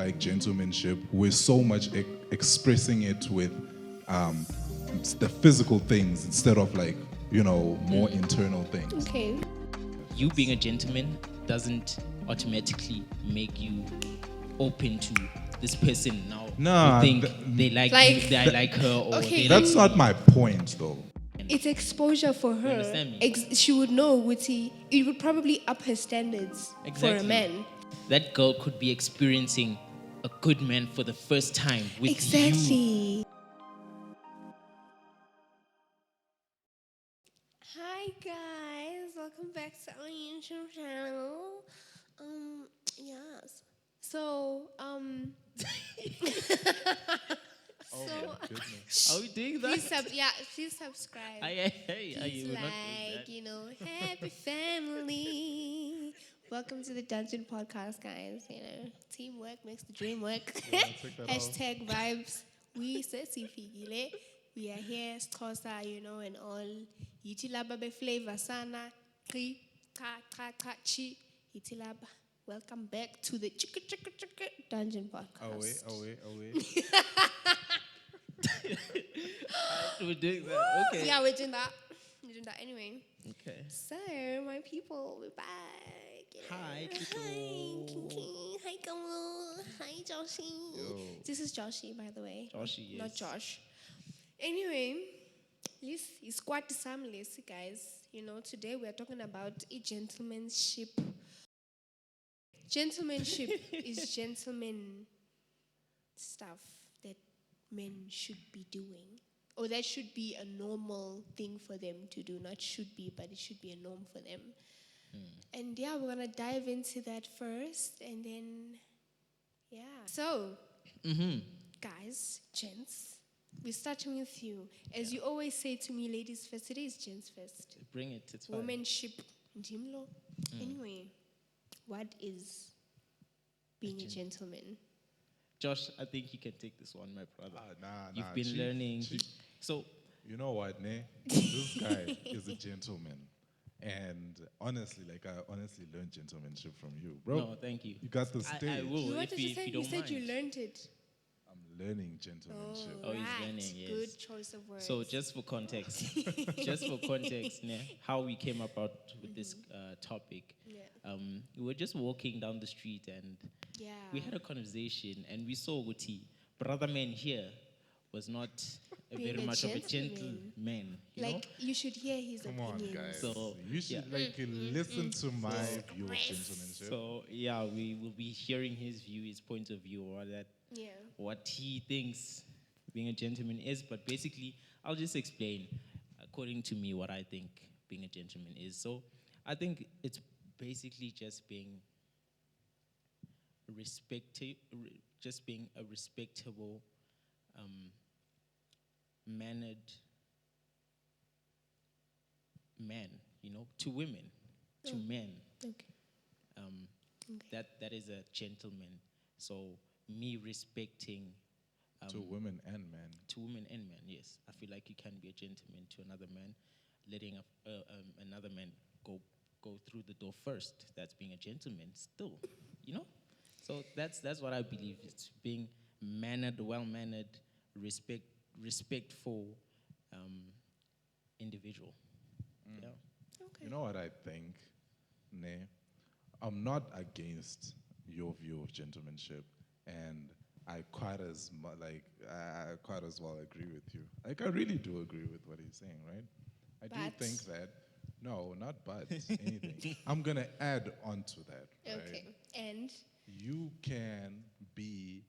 like gentlemanship, we're so much expressing it with the physical things instead of like, more internal things. Okay. You being a gentleman doesn't automatically make you open to this person now. Nah, you think they like I like her, or Okay. they That's like not my point, though. It's exposure for her. understand me? She would know, it would probably up her standards for a Exactly. man. That girl could be experiencing a good man for the first time with you. Exactly. Hi guys, welcome back to our YouTube channel. Yes. So, Oh my goodness. Are we doing that? please subscribe. You Please were not doing that. happy family. Welcome to the Dungeon Podcast, guys. Teamwork makes the dream work. check that out. Hashtag vibes. We are here, Xhosa, and all. Yitilaba be flavor sana. Chi, cha, cha, cha, chi. Yitilaba. Welcome back to the Dungeon Podcast. Away. We're doing that. Okay. Yeah, we're doing that. Anyway. Okay. So, my people, we're back. Hi, people. Hi, Kinky. Hi, Kamu. Hi, Joshi. Yo. This is Joshi, by the way. Joshi, Not yes. Josh. Anyway, it's quite timeless, guys. Today we are talking about a gentlemanship. Gentlemanship is gentleman stuff that men should be doing. Or that should be a normal thing for them to do. Not should be, but it should be a norm for them. And yeah, we're going to dive into that first. And then, yeah. So, guys, gents, we're starting with you. As you always say to me, ladies first, today is gents first. Bring it. It's fine. Womanship. Jimlo. Anyway, what is being a gentleman? Josh, I think you can take this one, my brother. You've been Chief, learning. Chief. So, You know what, ne? This guy is a gentleman. And honestly, I honestly learned gentlemanship from you, bro. no, thank you. You got the stage. I will What if did you, you say? if you You don't said mind. you learned it. I'm learning gentlemanship. Oh, he's right. learning, yes. Good choice of words. So just for context, ne, how we came about with this topic. Yeah. We were just walking down the street and Yeah. we had a conversation and we saw Uti, brother man here was not Being very a much of a gentleman. gentleman. You know? You should hear his Come on, opinions. guys. So, you should listen to my view of gentlemanship. So yeah, we will be hearing his view, his point of view, or that Yeah. what he thinks being a gentleman is. But basically, I'll just explain according to me what I think being a gentleman is. So I think it's basically just being a respectable, mannered man, to women, to men. Okay. That is a gentleman. So me respecting To women and men. to women and men, yes. I feel like you can be a gentleman to another man, letting another man go through the door first. That's being a gentleman still, So that's what I believe. It's being mannered, well-mannered, respectful individual. Yeah. Okay. You know what I think, ne? I'm not against your view of gentlemanship, and I quite as well agree with you. I really do agree with what he's saying, right? I do But? think that no, not but anything. I'm gonna add on to that. Right? Okay. And You can be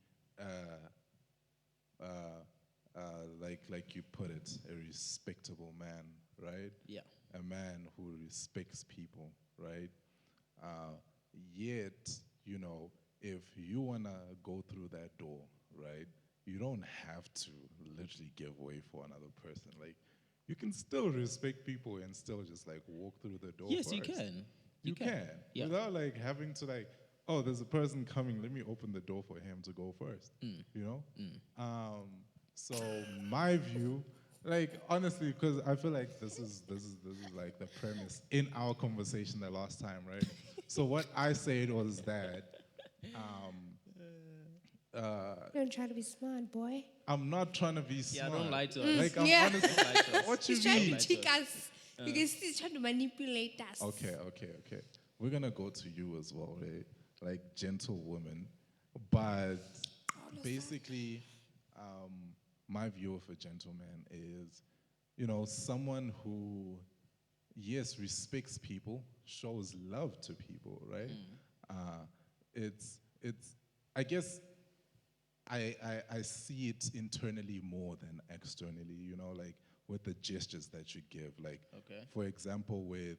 like you put it, a respectable man, right? Yeah. A man who respects people, right? Yet, if you wanna go through that door, right, you don't have to literally give way for another person. Like, you can still respect people and still just walk through the door. Yes, first. you can. You can. Yeah. Without having to oh, there's a person coming, let me open the door for him to go first. So my view, honestly, because I feel like this is the premise in our conversation the last time, right? So what I said was that Don't try to be smart, boy. I'm not trying to be Yeah, smart. don't lie to us. Like I'm Yeah. honestly. Don't lie to us. What you He's trying mean? to trick us. You can see he's trying to manipulate us. Okay. We're gonna go to you as well, right? Like gentle woman, but basically, my view of a gentleman is, someone who, yes, respects people, shows love to people, right? It's. I guess I see it internally more than externally, like with the gestures that you give. Like, Okay. for example, with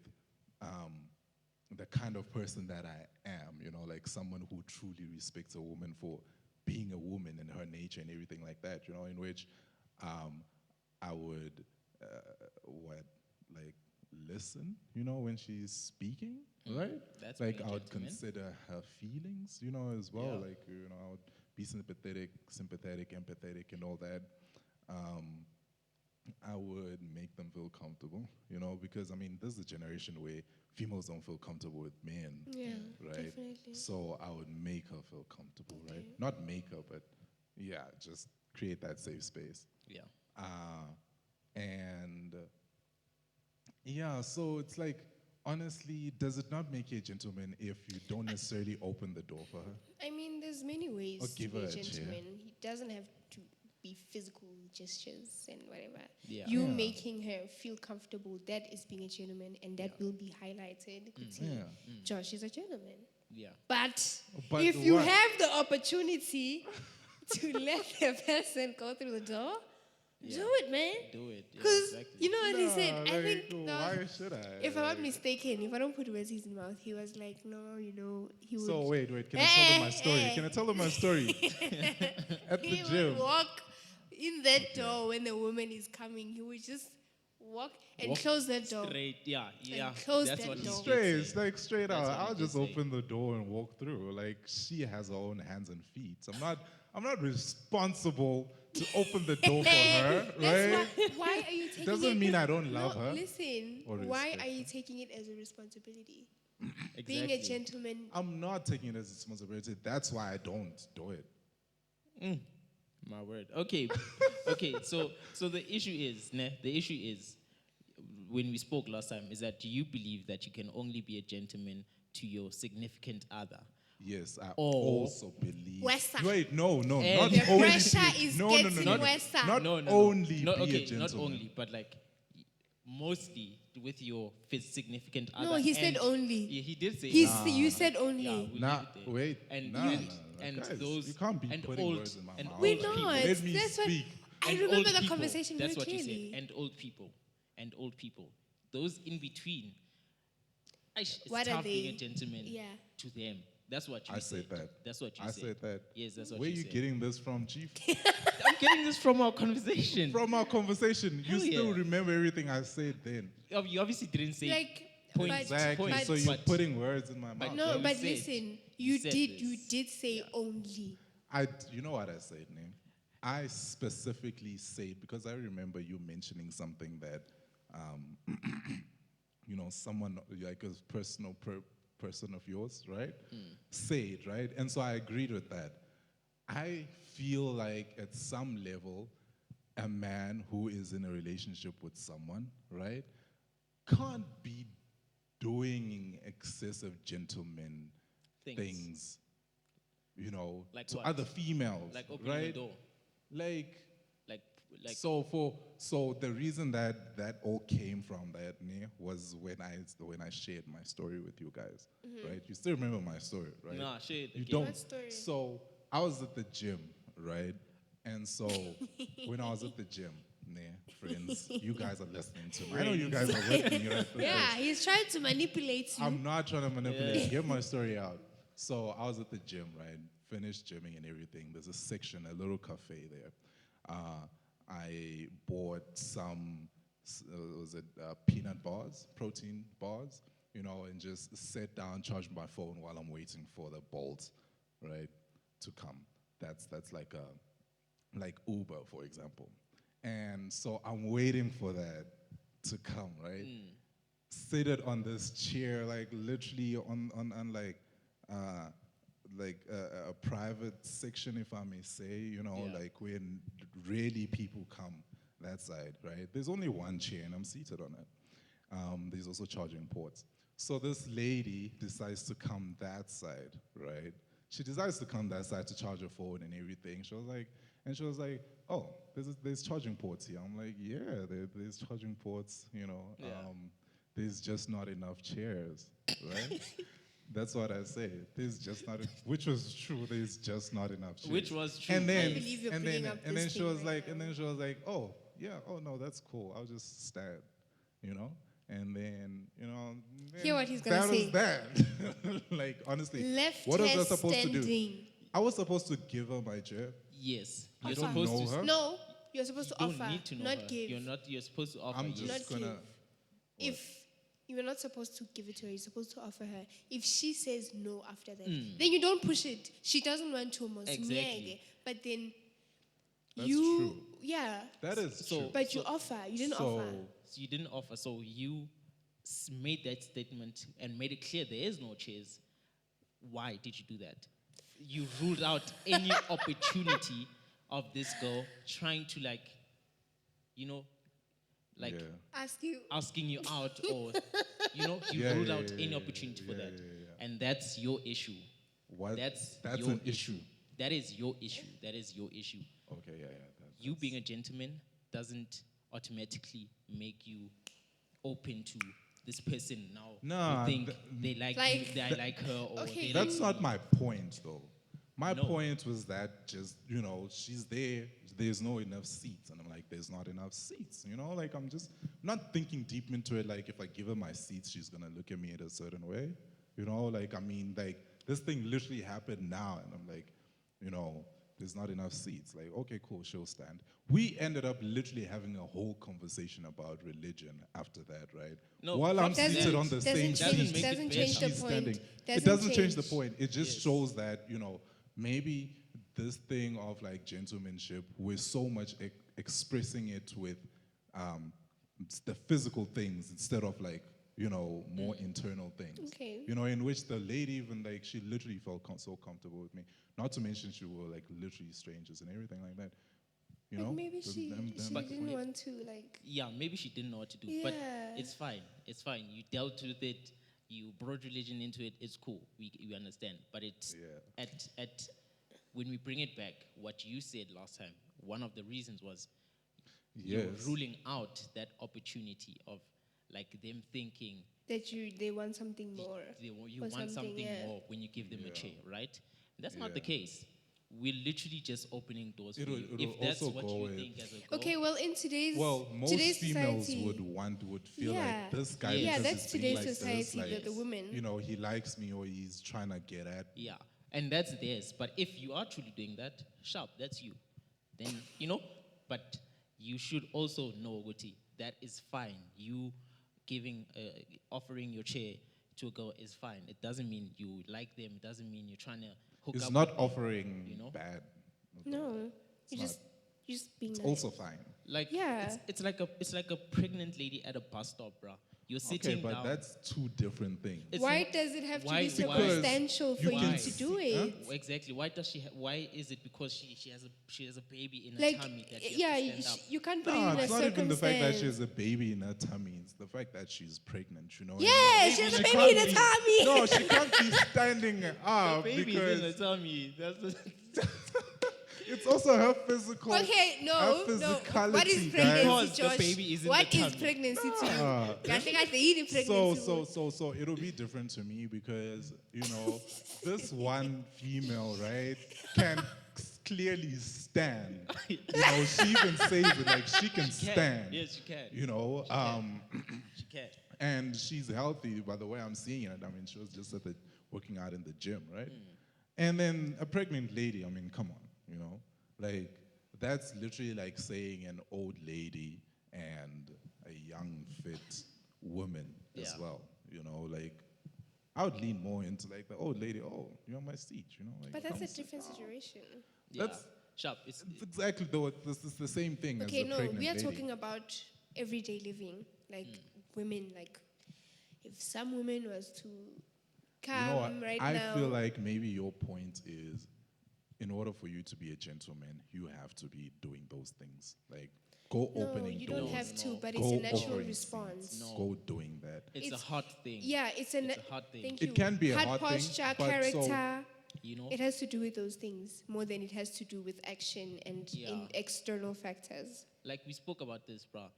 the kind of person that I am, like someone who truly respects a woman for being a woman and her nature and everything like that, in which I would, like, listen, when she's speaking, right? That's Like, being a I would gentleman. consider her feelings, as well. Yeah. Like, I would be sympathetic, empathetic, and all that. I would make them feel comfortable, because this is a generation where females don't feel comfortable with men, Yeah, right? definitely. So I would make her feel comfortable, right? Okay. Not make her, but yeah, just create that safe space. Yeah. And yeah, so it's like, honestly, does it not make you a gentleman if you don't necessarily open the door for her? I mean, there's many ways Or to give be her a a chair. gentleman. He doesn't have to be physical gestures and whatever. Yeah. You Yeah. making her feel comfortable, that is being a gentleman, and that will be highlighted. Could see, Yeah. Josh is a gentleman. Yeah. But But if you what? have the opportunity to let the person go through the door, Yeah. do it, man. Do it. Yeah, Because exactly. you know what he said? Nah, I like, think why should I? if I'm not Like- mistaken, if I don't put words in his mouth, he was like, no, he would. So wait, can I tell them my story? Can I tell them my story? At the He gym. would walk in that door when the woman is coming. He would just walk and Walk close that door. Straight. Yeah. Yeah. close That's that what he door. did Straight, say. it's like straight That's out. what he I'll did just say. open the door and walk through. Like she has her own hands and feet. I'm not responsible to open the door for her, That's right? why are you taking Doesn't it? mean I don't love no, her Listen, or why respect are you taking it as a responsibility? Exactly. Being a gentleman. I'm not taking it as a responsibility. That's why I don't do it. My word. Okay. Okay. So the issue is, when we spoke last time, is that do you believe that you can only be a gentleman to your significant other? Yes, I Or- also believe. Wesa. Wait, no, And- not The only. pressure is no, getting no, no, worse. Not No. only Not, be a okay, gentleman. not only, but like mostly with your significant other. No, he said and- only. Yeah, he did say. You said only. Yeah, we Nah, leave it there. wait, And nah, you, nah, nah, and guys, those you can't be and putting old, words in my and mouth. old We're people. not. Let me That's what speak. I And remember old the people. conversation That's very what clearly. you said. And old people. And old people. Those in between. It's What are tough being a they? gentleman Yeah. to them. That's what you I said. said that. That's what you I said. said that. Yes, that's what Where you you said. getting this from, Chief? I'm getting this from our conversation. From our conversation. You Hell still yeah. remember everything I said then. You obviously didn't say Like, point. but- Exactly. point, So you're but- putting words in my mouth. No, you but said- listen, you you said did this. say only. You know what I said, name? I specifically said, because I remember you mentioning something that, someone like a person of yours, right? Said, right? And so I agreed with that. I feel like at some level, a man who is in a relationship with someone, right, can't be doing excessive gentleman Things. things, Like to what? other females, Like opening right? the door. Like, Like so the reason that all came from that was when I shared my story with you guys, right? You still remember my story, right? Nah, shit. You again. don't. What story? So I was at the gym, right? And so when I was at the gym, friends, you guys are listening to me. I know you guys are listening, right? Yeah, he's trying to manipulate you. I'm not trying to manipulate. Yeah. Get my story out. So I was at the gym, right? Finished gymming and everything. There's a section, a little cafe there. I bought some, peanut bars, protein bars, and just sat down, charged my phone while I'm waiting for the Bolt, right, to come. That's like Uber, for example. And so I'm waiting for that to come, right? Seated on this chair, like literally on like a private section, if I may say, Yeah. like when really people come that side, right? There's only one chair and I'm seated on it. There's also charging ports. So this lady decides to come that side, right? She decides to come that side to charge her phone and everything. She was like, oh, there's charging ports here. I'm like, yeah, there's charging ports, Yeah. there's just not enough chairs, right? That's what I said. There's just not, which was true. There's just not enough chairs. Which was true. And then, I believe you're and bringing then, up and then this she thing was right like, now. and then she was like, oh yeah, oh no, that's cool. I'll just stand, And then, Hear what he's gonna that say. was that. Like honestly, Left what was her I supposed to do? standing. I was supposed to give her my chair. Yes. I You're don't supposed know to. her. No, you're supposed You to don't offer, need to know not her. give. You're supposed to offer. I'm yes. just Not gonna. If you were not supposed to give it to her, you're supposed to offer her. If she says no after that, Mm. then you don't push it. She doesn't want to almost Exactly. but then That's you, true. yeah. That is So- true. But you offer. You didn't offer. So you didn't offer. So you made that statement and made it clear there is no chairs. Why did you do that? You ruled out any opportunity of this girl trying to Yeah. asking you out or you Yeah, ruled yeah, out yeah, any yeah, opportunity for yeah, that. yeah. And that's your issue. What? That's That's your an issue. That is your issue. That is your issue. Okay, yeah. You being a gentleman doesn't automatically make you open to this person now. Nah, you think th- they like Like- you, they like her, or Okay, they That's like not my point, though. My No. point was that just, she's there, there's no enough seats. And I'm like, there's not enough seats, Like, I'm just not thinking deep into it, like, if I give her my seats, she's going to look at me in a certain way. Like, I mean, like, this thing literally happened now. And I'm like, there's not enough seats. Like, okay, cool, she'll stand. We ended up literally having a whole conversation about religion after that, right? No, While I'm doesn't- seated on the same doesn't seat, make it doesn't better. change the she's point. standing. It Doesn't doesn't change the change. point. It just Yes. shows that, maybe this thing of like gentlemanship, we're so much expressing it with the physical things instead of like, more internal things. Okay. In which the lady even like, she literally felt so comfortable with me. Not to mention she were like literally strangers and everything like that. But maybe Them- she them- didn't want to like. Yeah, maybe she didn't know what to do, but Yeah. it's fine. It's fine. You dealt with it. You brought religion into it. It's cool. We understand. But it's Yeah. at when we bring it back, what you said last time. One of the reasons was you're Yes. ruling out that opportunity of like them thinking That they want something more. you or want something yeah. more when you give them a Yeah. chair, right? That's not the Yeah. case. We're literally just opening doors for It'll- you. it'll If that's also what go you with- think as a girl, Okay, well, in today's Most females society, would feel Yeah. like this guy. Yeah, because that's he's being today's like this, society, like, the women. He likes me or he's trying to get at. yeah, and that's theirs. But if you are truly doing that, sharp, that's you. Then but you should also know, Guti, that is fine. You giving, offering your chair to a girl is fine. It doesn't mean you like them. It doesn't mean you're trying to hook It's up. not with them, offering bad. No, you not. just being It's nice. also fine. Like Yeah. it's like a pregnant lady at a bus stop, bruh. You're sitting Okay, but down. that's two different things. It's Why not- does it have to why- be why- circumstantial for you you can to see- do huh? it? Exactly. Why does she? Why is it because she has a baby in her Like, tummy that you yeah, have to stand up? you can't put No, it in a it's not even the fact that she circumstance. has a baby in her tummy. It's the fact that she's pregnant, Yeah, she has a She baby can't in her be- tummy. No, she can't be standing up Baby's because in her tummy. That's it's also her physical. Okay, no. What is physicality, pregnancy, guys. Because the Josh? baby is in What the is tummy. pregnancy to you? Ah. Kahle pregnancy. So it'll be different to me because this one female, right, can clearly stand. She even says it like she can stand. Yes, you can. She can. And she's healthy by the way I'm seeing it. I mean, she was just working out in the gym, right? And then a pregnant lady. I mean, come on, like that's literally like saying an old lady and a young fit woman as Yeah. well. Like I would lean more into like the old lady. Oh, you're on my seat, like. But that's come a sit different down. situation. Yeah. That's- Sharp. It's It's exactly though. This is the same thing Okay, as a no, pregnant we are lady. talking about everyday living, like women. Like, if some women was to Come You know what? right I now. feel like maybe your point is, in order for you to be a gentleman, you have to be doing those things. Like, go No, opening you doors. don't have to, but it's Go a natural offering response. seats. No. Go doing that. It's a It's- hot thing. Yeah, it's a, It's a hot thing. Thank It you. can be a Heart hot thing, posture, but so- character. You know? It has to do with those things more than it has to do with action and Yeah. in external factors. Like we spoke about this, bro.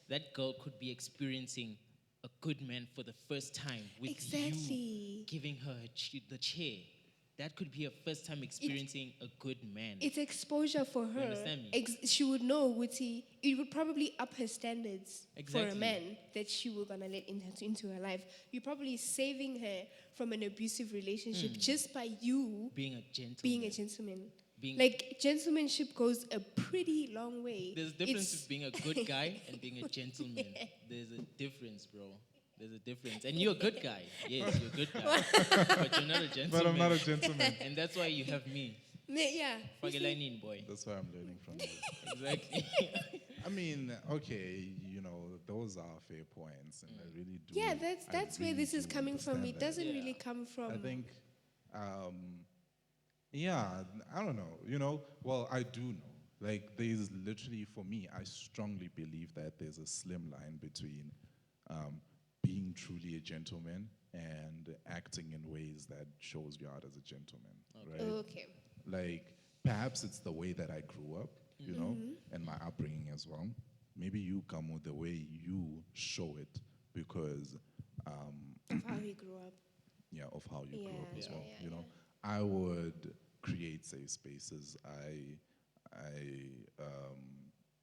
That girl could be experiencing a good man for the first time with Exactly. you giving her the chair. That could be her first time experiencing a good man. It's exposure for her. understand me? She would know, it would probably up her standards for a Exactly. man that she was gonna let into her life. You're probably saving her from an abusive relationship just by you being a gentleman. being a gentleman. Being- Like gentlemanship goes a pretty long way. There's a difference It's- between being a good guy and being a gentleman. There's a difference, bro. There's a difference. And you're a good guy. Yes, you're a good guy. But you're not a gentleman. But I'm not a gentleman. And that's why you have me. Yeah. Fagelainin, boy. That's why I'm learning from you. Exactly. I mean, okay, you know, those are fair points, and I really do. Yeah, I that's where really this is do coming from. understand It that. doesn't Yeah. really come from. I think, yeah, I don't know. You know, well, I do know. Like, there's literally, for me, I strongly believe that there's a slim line between being truly a gentleman and acting in ways that shows you out as a gentleman, right? Okay. Like, perhaps it's the way that I grew up, you know, and my upbringing as well. Maybe you come with the way you show it because, Of how he grew up. yeah, of how you grew up Yeah, as yeah, well. yeah, You know, I would create safe spaces.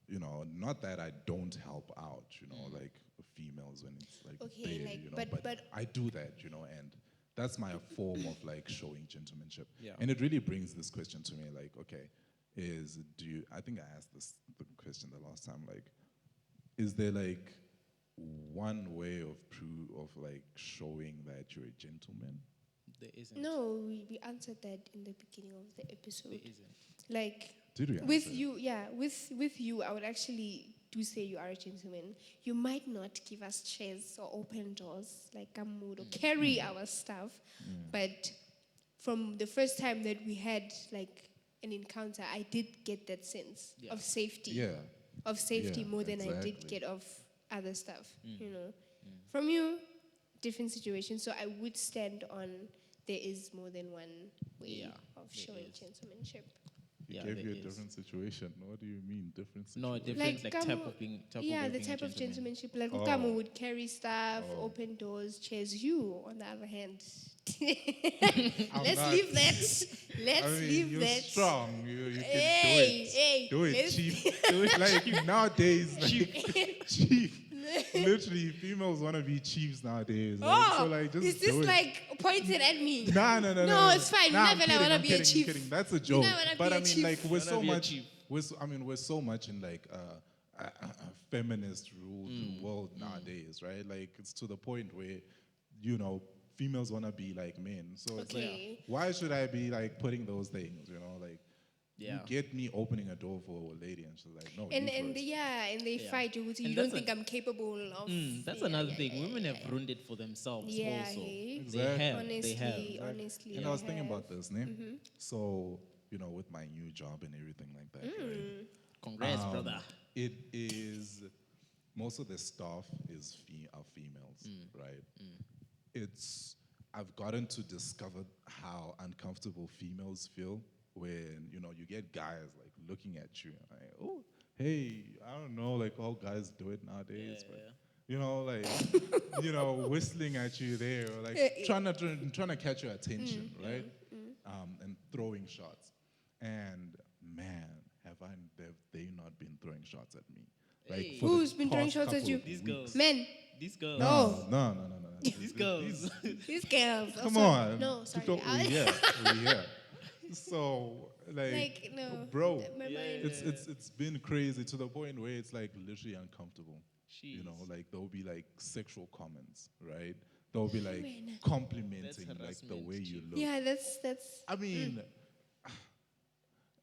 You know, not that I don't help out, you know, like females when it's like Okay, there, like, you know, but- I do that, you know, and that's my form of like showing gentlemanship. Yeah. And it really brings this question to me, like, okay, I think I asked the question the last time, like, is there like one way of like showing that you're a gentleman? There isn't. No, we answered that in the beginning of the episode. There isn't. Like Did we with answer? you, yeah, with you, I would actually do say you are a gentleman. You might not give us chairs or open doors like Gamud or carry our stuff, but from the first time that we had like an encounter, I did get that sense Yeah. of safety. Yeah. Of safety Yeah, more than I did exactly. get of other stuff. You know, from you, different situation. So I would stand on there is more than one way Yeah, of there showing is. gentlemanship. He Yeah, gave there you a is. different situation. What do you mean different situation? No, different like type Gamu- of being type yeah, of the being type a of gentleman. gentlemanship. Like Oh. Ukamu would carry stuff, Oh. open doors, chairs. You, on the other hand, I'm let's not- leave that. Let's I mean, leave you're that. strong. You can Hey, do it. hey, do it let's- cheap. Do it like nowadays. Like, cheap. Literally, females want to be chiefs nowadays. Like, Oh, so like, just is this do it. like pointed at me? No, No, it's fine. Nah, You never I'm wanna kidding, I'm be a kidding, I'm chief. kidding. That's a You joke. never wanna But be I a mean, chief. like, we're Wanna so be a much. chief. We're so much in like a feminist ruled world nowadays, right? Like, it's to the point where, you know, females want to be like men. So it's like, Okay. why should I be like putting those things? You know, like. Yeah. You get me opening a door for a lady, and she's like, "No, And you and first." yeah, and they Yeah. fight you. You And don't that's think I'm capable of. That's yeah, another yeah, thing. yeah, Women yeah, have ruined it for themselves Yeah, also. hey. They Exactly. have. Honestly, They have. honestly. And I was thinking have. about this, ne? So, you know, with my new job and everything like that, right? Congrats, brother. It is most of the staff are females, right? I've gotten to discover how uncomfortable females feel when, you know, you get guys like looking at you like, oh, hey, I don't know, like all guys do it nowadays, Yeah, but yeah. you know, like, you know, whistling at you there, or like trying to catch your attention, right? And throwing shots. And man, have they not been throwing shots at me? Like, Hey. for the Who's been throwing past shots at couple you? of These weeks. girls. Men, These girls. No. No. These girls. these girls. Come also- on. No, sorry. We here. So, Like, no. bro, My Yeah, mind. it's been crazy to the point where it's like literally uncomfortable. You know, Jeez. like there'll be like sexual comments, right? There'll be like Man. complimenting like the harassment, way you chief. look. Yeah, that's. I mean,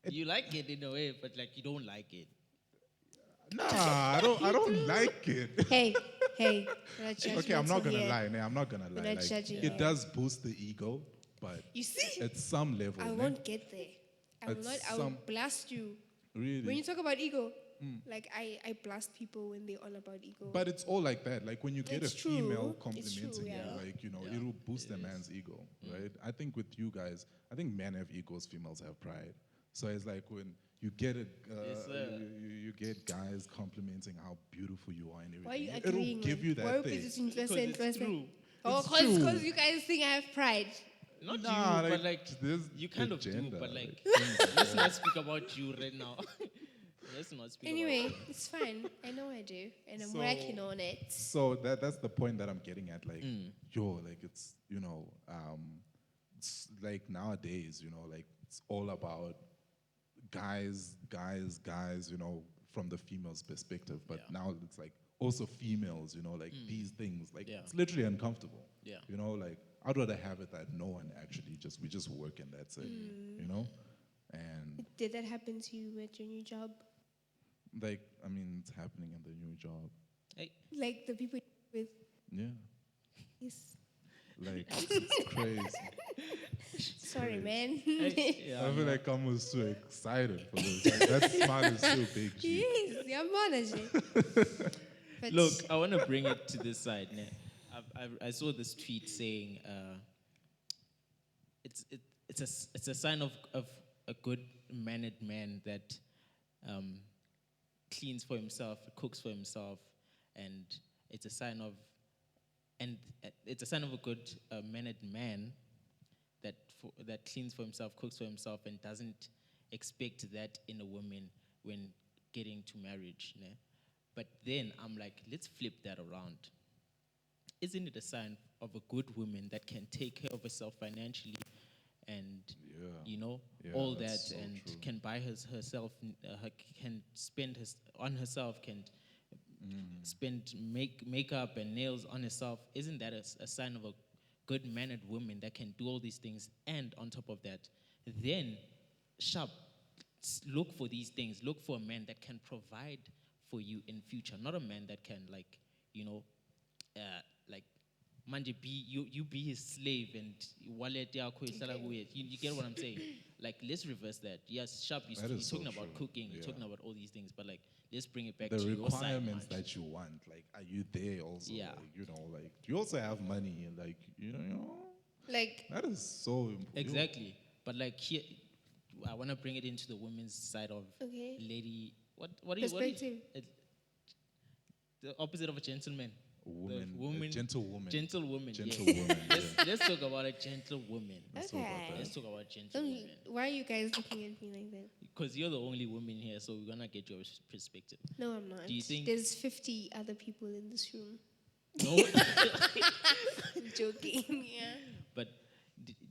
You like it in a way, but like you don't like it. nah, I don't like it. Hey, Hey, we're not Okay, I'm not judgmental gonna here. lie. I'm not gonna We're lie. not Like, judging it here. does boost the ego, but You see, at some level, I ne? won't get there. I will At not. I will some- blast you. Really. When you talk about ego, like I blast people when they're all about ego. But it's all like that. Like when you get It's a female true. It's true, complimenting yeah. you, like, you know, Yeah, it'll boost it a is. man's ego, right? I think with you guys, I think men have egos, females have pride. So it's like when you get it, Yes, sir. you get guys complimenting how beautiful you are and everything. Why are you It'll agreeing? give you that Why thing. is it Because it's true. Oh, It's true. because you guys think I have pride. Not Nah, you, but like there's you kind the of do. gender, But like, things like let's that. not speak about you right now. Let's not speak. Anyway, about it's fine. I know I do, and I'm So- working on it. So that's the point that I'm getting at. Like, yo, like it's, you know, it's like nowadays, you know, like it's all about guys, you know, from the female's perspective. But Yeah. now it's like also females, you know, like these things. Like Yeah. it's literally uncomfortable. Yeah. You know, like I'd rather have it that no one actually we just work and that's it. You know? And Did that happen to you at your new job? like, I mean, it's happening in the new job. Hey, Like the people with Yeah. this. Like it's crazy. Sorry, man. hey, yeah, I feel like I'm almost too excited for this. Like, that smile is so big, G. Yes, yeah, But Look, I want to bring it to this side. Ne? I saw this tweet saying it's a sign of a good mannered man that cleans for himself, cooks for himself, and it's a sign of a good mannered man that cleans for himself, cooks for himself, and doesn't expect that in a woman when getting to marriage. Ne? But then I'm like, let's flip that around. Isn't it a sign of a good woman that can take care of herself financially and, Yeah. you know, Yeah, all that that's so and true. can buy herself, can spend on herself, can spend makeup and nails on herself? Isn't that a sign of a good mannered woman that can do all these things? And on top of that, then look for these things. Look for a man that can provide for you in future, not a man that can, like, you know, like manje you be his slave and wallet yakho ihlala kuye. You get what I'm saying? Like, let's reverse that. Yes, you're That is so talking about true. cooking, you're Yeah. talking about all these things, but like, let's bring it back The to your side. requirements manje. that you want, like, are you there also? Yeah. Like, you know, like, do you also have money? And like, you know, like, that is so important. Exactly. But like here, I want to bring it into the women's side of okay. lady. What do you? Perspective. The opposite of a gentleman. Woman, The woman, a gentle woman. Gentle woman. Gentle yes. woman. yeah. Let's talk about a gentle woman. Let's talk about Okay. that. Let's talk about gentle Don't- women. Why are you guys looking at me like that? Because you're the only woman here, so we're gonna get your perspective. No, I'm not. Do you think- There's 50 other people in this room? No. I'm joking. Yeah. But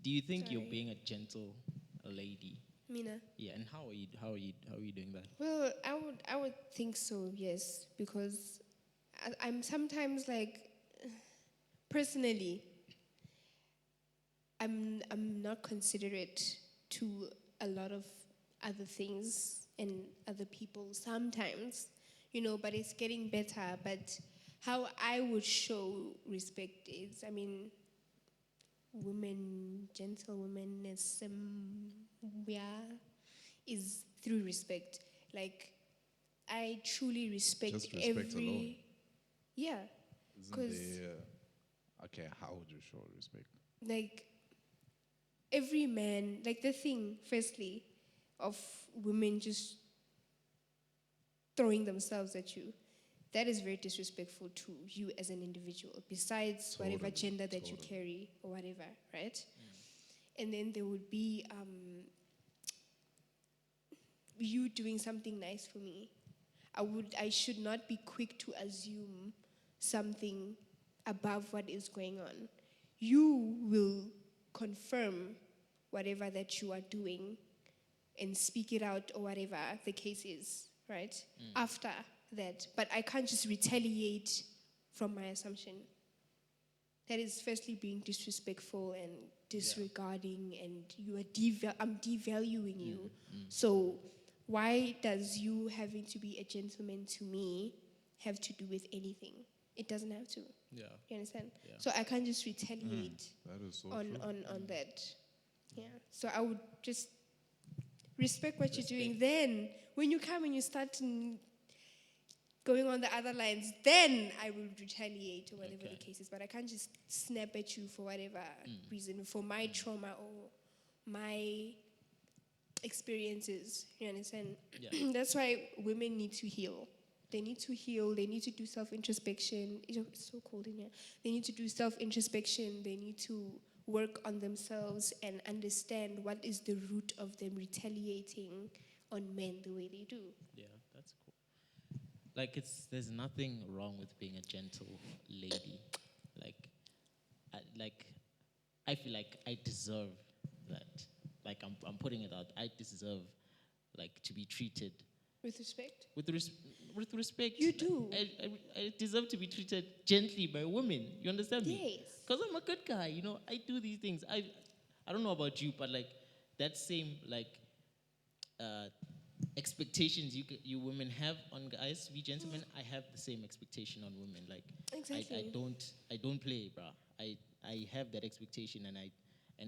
do you think you're Sorry. being a gentle lady? Mina. Yeah. And how are you doing that? Well, I would think so, yes, because I'm sometimes like, personally, I'm not considerate to a lot of other things and other people sometimes, you know, but it's getting better. But how I would show respect is, I mean, gentle women, is through respect. Like, I truly respect Just respect every. alone. Yeah, Isn't 'cause- there, okay, how would you show respect? like every man, like the thing, firstly, of women just throwing themselves at you, that is very disrespectful to you as an individual, besides whatever Totally, gender that you totally. carry or whatever, right? And then there would be you doing something nice for me. I should not be quick to assume something above what is going on. You will confirm whatever that you are doing and speak it out or whatever the case is, right? After that. But I can't just retaliate from my assumption. That is firstly being disrespectful and disregarding, and I'm devaluing you. So why does you having to be a gentleman to me have to do with anything? It doesn't have to. Yeah. You understand? Yeah. So I can't just retaliate That is so on, true. on that. Yeah. So I would just respect what you're doing. Then when you come and you start going on the other lines, then I will retaliate or whatever the case is. But I can't just snap at you for whatever reason, for my trauma or my experiences. You understand? Yeah. That's why women need to heal. They need to heal. They need to do self-introspection. It's so cold in here. They need to do self-introspection. They need to work on themselves and understand what is the root of them retaliating on men the way they do. Yeah, that's cool. Like there's nothing wrong with being a gentle lady. I feel like I deserve that. Like I'm putting it out. I deserve like to be treated With respect? with respect. You do. I deserve to be treated gently by women. You understand me? Yes. Because I'm a good guy. You know, I do these things. I don't know about you, but like that same like expectations you women have on guys to be gentlemen, I have the same expectation on women. Like Exactly. I don't play, bruh. I have that expectation and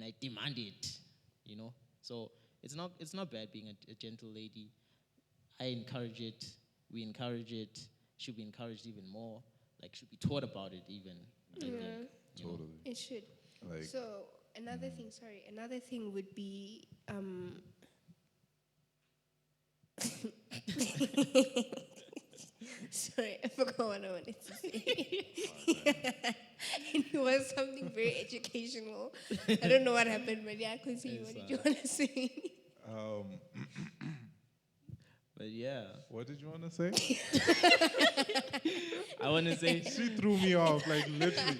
I demand it. You know, so it's not bad being a gentle lady. I encourage it. We encourage it. Should be encouraged even more. Like should be taught about it even. I think, you know. Totally. It should. Like, So another thing would be sorry, I forgot what I wanted to say. It was something very educational. I don't know what happened, but yeah, continue. What did you want to say? But yeah, what did you want to say? I want to say She threw me off, like literally.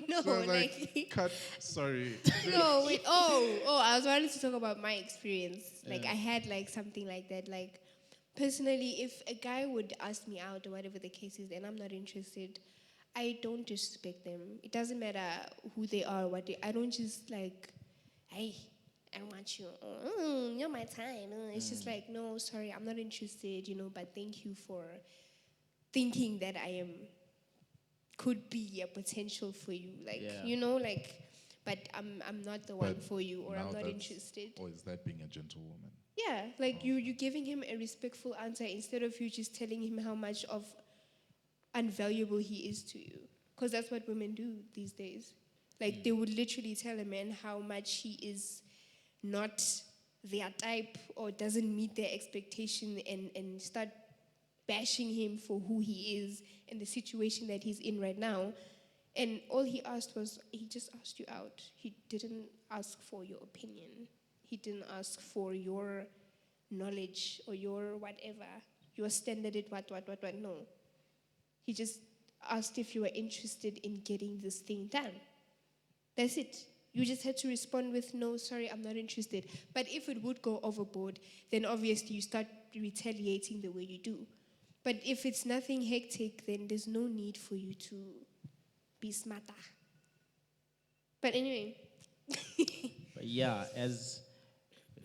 No, So I was like cut. Sorry. no, wait. Oh, I was wanting to talk about my experience. Like, I had, like, something like that. Like, personally, if a guy would ask me out or whatever the case is and I'm not interested, I don't disrespect them. It doesn't matter who they are, I don't just, like, hey, I want you. You're my time. It's just like, no, sorry, I'm not interested, but thank you for thinking that I could be a potential for you. Like, Yeah. but I'm not the one But for you, or I'm now not that's- interested. Or is that being a gentlewoman? Yeah, like you giving him a respectful answer instead of you just telling him how much of unvaluable he is to you. Because that's what women do these days. Like they would literally tell a man how much he is not their type or doesn't meet their expectation and start bashing him for who he is and the situation that he's in right now. And all he asked was, he just asked you out. He didn't ask for your opinion. He didn't ask for your knowledge or your whatever, your standard at what. No. He just asked if you were interested in getting this thing done. That's it. You just had to respond with, no, sorry, I'm not interested. But if it would go overboard, then obviously you start retaliating the way you do. But if it's nothing hectic, then there's no need for you to be smarter. But anyway. But yeah, as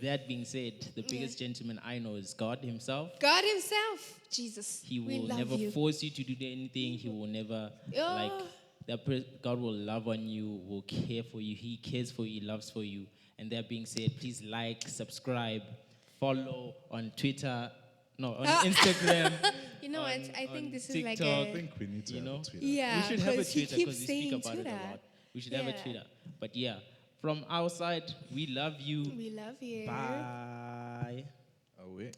that being said, the biggest gentleman I know is God himself. God himself. Jesus. He we will love never you. force you to do anything. He will never God will love on you, will care for you. He cares for you, he loves for you. And that being said, please like, subscribe, follow on Twitter, on Instagram. You know what? I think this is like I a... think we need to have a Twitter. Yeah, we should have a 'cause he Twitter because keeps we speak saying about Twitter. it a lot. We should have a Yeah. Twitter. But yeah, from our side, we love you. We love you. Bye. Away.